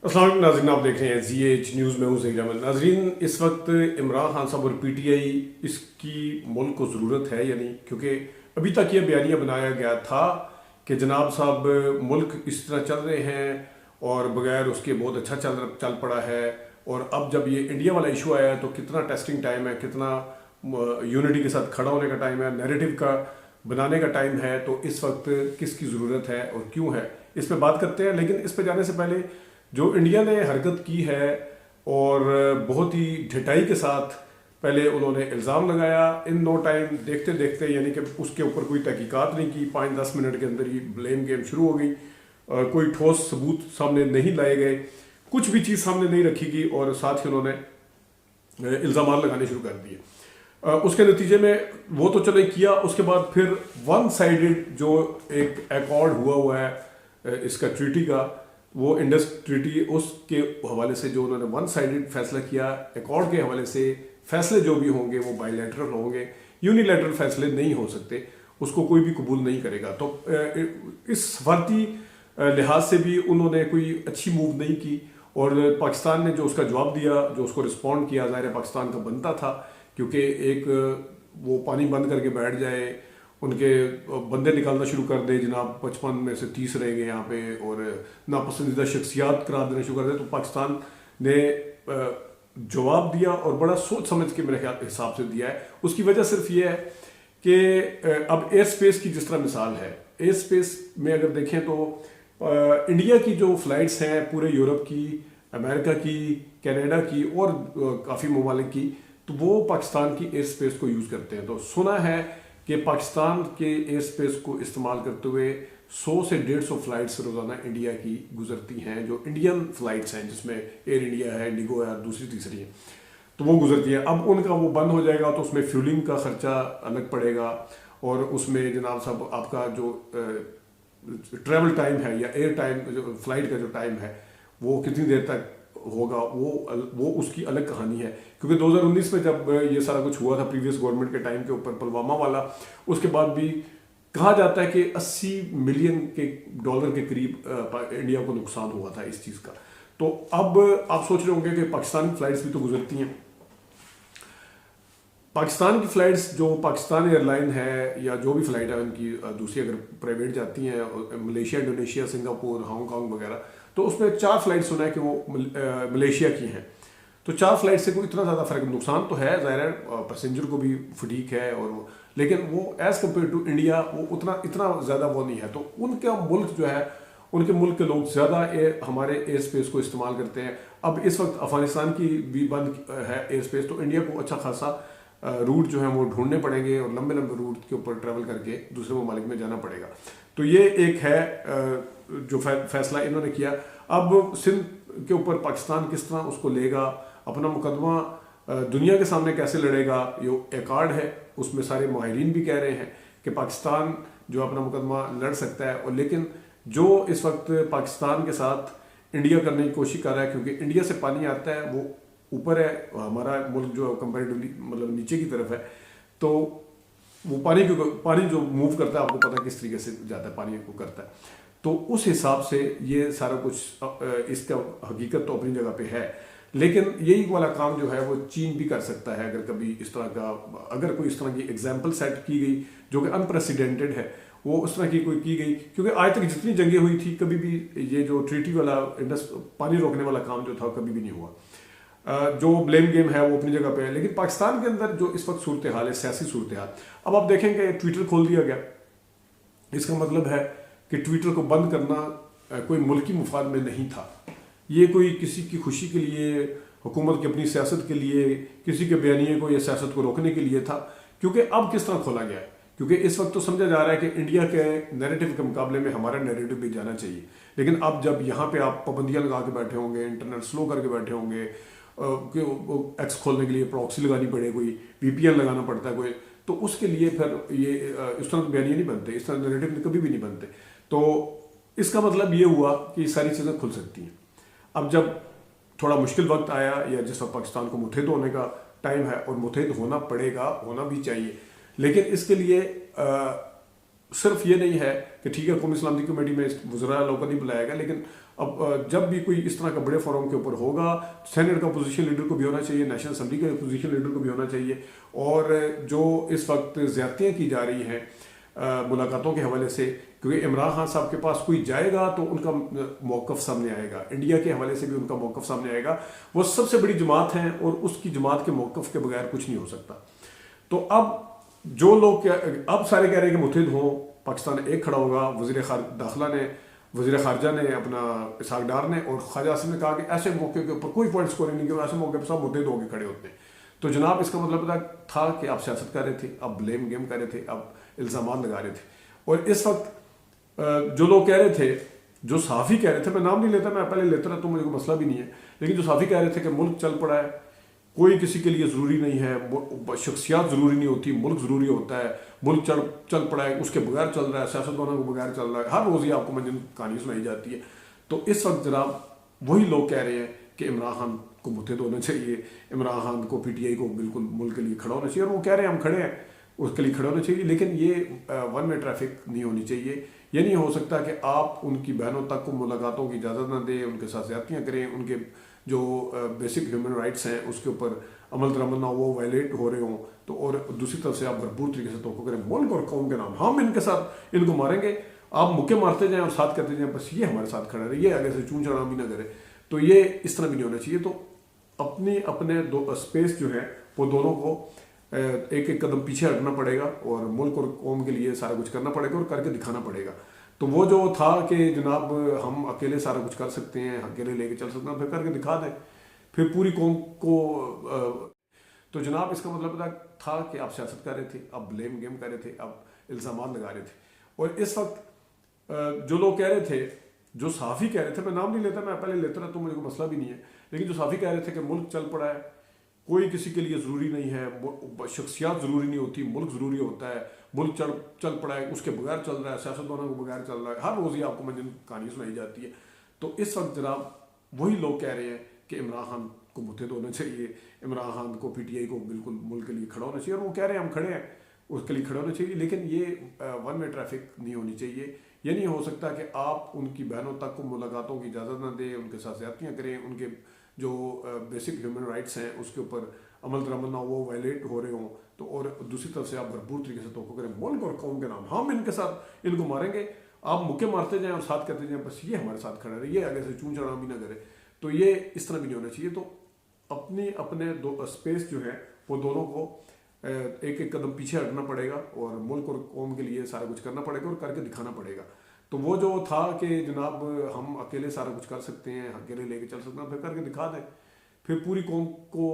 السلام علیکم ناظرین، آپ دیکھ رہے ہیں زی ایچ نیوز میں ہوں ظہیر احمد۔ ناظرین، اس وقت عمران خان صاحب اور پی ٹی آئی اس کی ملک کو ضرورت ہے یا نہیں، کیونکہ ابھی تک یہ بیانیہ بنایا گیا تھا کہ جناب صاحب ملک اس طرح چل رہے ہیں اور بغیر اس کے بہت اچھا چل پڑا ہے، اور اب جب یہ انڈیا والا ایشو آیا ہے تو کتنا ٹیسٹنگ ٹائم ہے، کتنا یونٹی کے ساتھ کھڑا ہونے کا ٹائم ہے، نیریٹو کا بنانے کا ٹائم ہے، تو اس وقت کس کی ضرورت ہے اور کیوں ہے، اس پہ بات کرتے ہیں۔ لیکن اس پہ جانے سے پہلے جو انڈیا نے حرکت کی ہے اور بہت ہی ڈھٹائی کے ساتھ پہلے انہوں نے الزام لگایا، ان نو ٹائم دیکھتے دیکھتے، یعنی کہ اس کے اوپر کوئی تحقیقات نہیں کی، 5-10 منٹ کے اندر ہی بلیم گیم شروع ہو گئی، کوئی ٹھوس ثبوت سامنے نہیں لائے گئے، کچھ بھی چیز سامنے نہیں رکھی گئی، اور ساتھ ہی انہوں نے الزامات لگانے شروع کر دیے۔ اس کے نتیجے میں وہ تو چلے کیا، اس کے بعد پھر ون سائیڈڈ جو ایک ایکارڈ ہوا ہے اس کا ٹریٹی کا، وہ انڈس ٹریٹی، اس کے حوالے سے جو انہوں نے ون سائیڈڈ فیصلہ کیا، ایکارڈ کے حوالے سے فیصلے جو بھی ہوں گے وہ بائی لیٹرل ہوں گے، یونی لیٹرل فیصلے نہیں ہو سکتے، اس کو کوئی بھی قبول نہیں کرے گا۔ تو اس سفارتی لحاظ سے بھی انہوں نے کوئی اچھی موو نہیں کی، اور پاکستان نے جو اس کا جواب دیا، جو اس کو رسپونڈ کیا، ظاہر پاکستان کا بنتا تھا، کیونکہ ایک وہ پانی بند کر کے بیٹھ جائے، ان کے بندے نکالنا شروع کر دے، جناب 55 میں سے 30 رہ گئے یہاں پہ، اور ناپسندیدہ شخصیات قرار دینا شروع کر دے، تو پاکستان نے جواب دیا اور بڑا سوچ سمجھ کے میرے حساب سے دیا ہے۔ اس کی وجہ صرف یہ ہے کہ اب ایئر سپیس کی جس طرح مثال ہے، ایئر سپیس میں اگر دیکھیں تو انڈیا کی جو فلائٹس ہیں پورے یورپ کی، امریکہ کی، کینیڈا کی اور کافی ممالک کی، تو وہ پاکستان کی ایئر سپیس کو یوز کرتے ہیں۔ تو سنا ہے کہ پاکستان کے ایئر سپیس کو استعمال کرتے ہوئے 100 سے 150 فلائٹس روزانہ انڈیا کی گزرتی ہیں، جو انڈین فلائٹس ہیں، جس میں ایئر انڈیا ہے، انڈیگو ہے، اور دوسری تیسری ہیں، تو وہ گزرتی ہیں۔ اب ان کا وہ بند ہو جائے گا تو اس میں فیولنگ کا خرچہ الگ پڑے گا، اور اس میں جناب صاحب آپ کا جو ٹریول ٹائم ہے یا ایئر ٹائم، جو فلائٹ کا جو ٹائم ہے وہ کتنی دیر تک ہوگا، وہ اس کی الگ کہانی ہے۔ کیونکہ 2019 میں جب یہ سارا کچھ ہوا تھا پریویس گورنمنٹ کے ٹائم کے اوپر، پلوامہ والا، اس کے بعد بھی کہا جاتا ہے کہ $80 ملین کے قریب انڈیا کو نقصان ہوا تھا اس چیز کا۔ تو اب آپ سوچ رہے ہوں گے کہ پاکستانی فلائٹس بھی تو گزرتی ہیں۔ پاکستان کی فلائٹس جو پاکستان ایئر لائن ہے یا جو بھی فلائٹ ہے ان کی دوسری اگر پرائیویٹ جاتی ہیں، Malaysia, Indonesia, Singapore, Hong Kong وغیرہ، تو اس میں 4 فلائٹ سنا ہے کہ وہ ملیشیا کی ہیں۔ تو 4 فلائٹ سے کوئی اتنا زیادہ فرق، نقصان تو ہے ظاہر ہے، پیسنجر کو بھی فٹیک ہے، اور لیکن وہ ایز کمپیئر ٹو انڈیا وہ اتنا زیادہ وہ نہیں ہے۔ تو ان کا ملک جو ہے، ان کے ملک کے لوگ زیادہ ہمارے ایئر سپیس کو استعمال کرتے ہیں۔ اب اس وقت افغانستان کی بھی بند ہے ایئر سپیس، تو انڈیا کو اچھا خاصا روٹ جو ہیں وہ ڈھونڈنے پڑیں گے، اور لمبے روٹ کے اوپر ٹریول کر کے دوسرے ممالک میں جانا پڑے گا۔ تو یہ ایک ہے جو فیصلہ انہوں نے کیا۔ اب سندھ کے اوپر پاکستان کس طرح اس کو لے گا، اپنا مقدمہ دنیا کے سامنے کیسے لڑے گا، یہ ایکارڈ ہے، اس میں سارے ماہرین بھی کہہ رہے ہیں کہ پاکستان جو اپنا مقدمہ لڑ سکتا ہے، اور لیکن جو اس وقت پاکستان کے ساتھ انڈیا کرنے کی کوشش کر رہا ہے، کیونکہ انڈیا سے پانی آتا ہے وہ اوپر ہے، ہمارا ملک جو کمپیریٹیولی مطلب نیچے کی طرف ہے، تو وہ پانی جو موو کرتا ہے، آپ کو پتہ کس طریقے سے جاتا ہے، پانی کو کرتا ہے، تو اس حساب سے یہ سارا کچھ اس کا حقیقت تو اپنی جگہ پہ ہے۔ لیکن یہی والا کام جو ہے وہ چین بھی کر سکتا ہے، اگر کبھی اس طرح کا، اگر کوئی اس طرح کی ایگزامپل سیٹ کی گئی جو کہ انپریسیڈنٹڈ ہے، وہ اس طرح کی کوئی کی گئی، کیونکہ آج تک جتنی جنگیں ہوئی تھی کبھی بھی یہ جو ٹریٹی والا پانی روکنے والا کام جو تھا کبھی بھی نہیں ہوا۔ جو بلیم گیم ہے وہ اپنی جگہ پہ ہے، لیکن پاکستان کے اندر جو اس وقت صورتحال ہے، سیاسی صورتحال، اب آپ دیکھیں کہ ٹویٹر کھول دیا گیا، اس کا مطلب ہے کہ ٹویٹر کو بند کرنا کوئی ملکی مفاد میں نہیں تھا، یہ کوئی کسی کی خوشی کے لیے، حکومت کی اپنی سیاست کے لیے، کسی کے بیانیے کو یا سیاست کو روکنے کے لیے تھا۔ کیونکہ اب کس طرح کھولا گیا ہے، کیونکہ اس وقت تو سمجھا جا رہا ہے کہ انڈیا کے نیریٹو کے مقابلے میں ہمارا نیریٹو بھی جانا چاہیے، لیکن اب جب یہاں پہ آپ پابندیاں لگا کے بیٹھے ہوں گے، انٹرنیٹ سلو کر کے بیٹھے ہوں گے، ایکس کھولنے کے لیے پراکسی لگانی پڑے، کوئی وی پی این لگانا پڑتا ہے کوئی، تو اس کے لیے پھر یہ اس طرح بیانیے نہیں بنتے، اس طرح نیریٹو کبھی بھی نہیں بنتے۔ تو اس کا مطلب یہ ہوا کہ یہ ساری چیزیں کھل سکتی ہیں۔ اب جب تھوڑا مشکل وقت آیا، یا جس وقت پاکستان کو متحد ہونے کا ٹائم ہے، اور متحد ہونا پڑے گا، ہونا بھی چاہیے، لیکن اس کے لیے صرف یہ نہیں ہے کہ ٹھیک ہے قومی سلامتی کمیٹی میں وزراء لوگ کو نہیں بلایا گا، لیکن اب جب بھی کوئی اس طرح کا بڑے فورم کے اوپر ہوگا، سینٹ کا اپوزیشن لیڈر کو بھی ہونا چاہیے، نیشنل اسمبلی کے اپوزیشن لیڈر کو بھی ہونا چاہیے، اور جو اس وقت زیادتیاں کی جا رہی ہیں ملاقاتوں کے حوالے سے، کیونکہ عمران خان صاحب کے پاس کوئی جائے گا تو ان کا موقف سامنے آئے گا، انڈیا کے حوالے سے بھی ان کا موقف سامنے آئے گا، وہ سب سے بڑی جماعت ہیں اور اس کی جماعت کے موقف کے بغیر کچھ نہیں ہو سکتا۔ تو اب جو لوگ اب سارے کہہ رہے ہیں کہ متحد ہوں، پاکستان ایک کھڑا ہوگا، وزیر داخلہ نے، وزیر خارجہ نے، اپنا اسحاق ڈار نے اور خواجہ آصف نے کہا کہ ایسے موقع کے اوپر کوئی پوائنٹ اسکورنگ نہیں کیا، ایسے موقع پہ سب متحد ہو کے کھڑے ہوتے ہیں۔ تو جناب اس کا مطلب تھا کہ آپ سیاست کر رہے تھے، آپ بلیم گیم کر رہے تھے، آپ الزامات لگا رہے تھے، اور اس وقت جو لوگ کہہ رہے تھے، جو صحافی کہہ رہے تھے، میں نام نہیں لیتا، میں پہلے لیتا رہتا ہوں، مجھے کوئی مسئلہ بھی نہیں ہے، لیکن جو صحافی کہہ رہے تھے کہ ملک چل پڑا ہے، کوئی کسی کے لیے ضروری نہیں ہے، شخصیات ضروری نہیں ہوتی، ملک ضروری ہوتا ہے، ملک چل پڑا ہے، اس کے بغیر چل رہا ہے، سیاستدانوں کے بغیر چل رہا ہے، ہر روز ہی آپ کو منجن کہانی سنائی جاتی ہے۔ تو اس وقت جناب وہی لوگ کہہ رہے ہیں کہ عمران خان کو متحد ہونا چاہیے، عمران خان کو پی ٹی آئی کو بالکل ملک کے لیے کھڑا ہونا چاہیے، اور وہ کہہ رہے ہیں ہم کھڑے ہیں، اس کے لیے کھڑے ہونا چاہیے، لیکن یہ ون وے ٹریفک نہیں ہونی چاہیے۔ یہ نہیں ہو سکتا کہ آپ ان کی بہنوں تک کو ملاقاتوں کی اجازت نہ دیں، ان کے ساتھ زیادتیاں کریں، ان کے جو بیسک ہیومن رائٹس ہیں اس کے اوپر عمل درآمد نہ وہ وائلیٹ ہو رہے ہوں، تو اور دوسری طرف سے آپ بھرپور طریقے سے توقع کریں ملک اور قوم کے نام، ہم ان کے ساتھ ان کو ماریں گے، آپ مکے مارتے جائیں اور ساتھ کرتے جائیں، بس یہ ہمارے ساتھ کھڑا رہے، یہ آگے سے چون چڑھا بھی نہ کرے۔ تو یہ اس طرح بھی نہیں ہونا چاہیے۔ تو اپنے دو اسپیس جو ہے وہ دونوں کو ایک ایک قدم پیچھے ہٹنا پڑے گا، اور ملک اور قوم کے لیے سارا کچھ کرنا پڑے گا اور کر کے دکھانا پڑے گا۔ تو وہ جو تھا کہ جناب ہم اکیلے سارا کچھ کر سکتے ہیں، اکیلے لے کے چل سکتے ہیں، پھر کر کے دکھا دیں، پھر پوری قوم کو تو جناب اس کا مطلب تھا کہ آپ سیاست کر رہے تھے، آپ بلیم گیم کر رہے تھے، آپ الزامات لگا رہے تھے، اور اس وقت جو لوگ کہہ رہے تھے، جو صحافی کہہ رہے تھے، میں نام نہیں لیتا، میں پہلے لیتا رہتا ہوں، مجھے کوئی مسئلہ بھی نہیں ہے، لیکن جو صحافی کہہ رہے تھے کہ ملک چل پڑا ہے، کوئی کسی کے لیے ضروری نہیں ہے، شخصیات ضروری نہیں ہوتی، ملک ضروری ہوتا ہے، ملک چل پڑا ہے، اس کے بغیر چل رہا ہے، سیاستدانوں کے بغیر چل رہا ہے، ہر روز ہی آپ کو منجن کہانی سنائی جاتی ہے۔ تو اس وقت جناب وہی لوگ کہہ رہے ہیں کہ عمران خان کو متحد ہونا چاہیے، عمران خان کو پی ٹی آئی کو بالکل ملک کے لیے کھڑا ہونا چاہیے، اور وہ کہہ رہے ہیں ہم کھڑے ہیں، اس کے لیے کھڑا ہونا چاہیے، لیکن یہ ون وے ٹریفک نہیں ہونی چاہیے۔ یہ نہیں ہو سکتا کہ آپ ان کی بہنوں تک کو ملاقاتوں کی اجازت نہ دیں، ان کے ساتھ زیادتیاں کریں، ان کے جو بیسک ہیومن رائٹس ہیں اس کے اوپر عمل درآمد نہ وہ وائلیٹ ہو رہے ہوں، تو اور دوسری طرف سے آپ بھرپور طریقے سے توقع کریں ملک اور قوم کے نام، ہم ان کے ساتھ ان کو ماریں گے، آپ مکے مارتے جائیں اور ساتھ کرتے جائیں، بس یہ ہمارے ساتھ کھڑا رہے، یہ آگے سے چون چڑھا بھی نہ کرے۔ تو یہ اس طرح بھی نہیں ہونا چاہیے۔ تو اپنے دو اسپیس جو ہے وہ دونوں کو ایک ایک قدم پیچھے ہٹنا پڑے گا، اور ملک اور قوم کے لیے سارا کچھ کرنا پڑے گا اور کر کے دکھانا پڑے گا۔ تو وہ جو تھا کہ جناب ہم اکیلے سارا کچھ کر سکتے ہیں، اکیلے لے کے چل سکتے ہیں، پھر کر کے دکھا دیں، پھر پوری قوم کو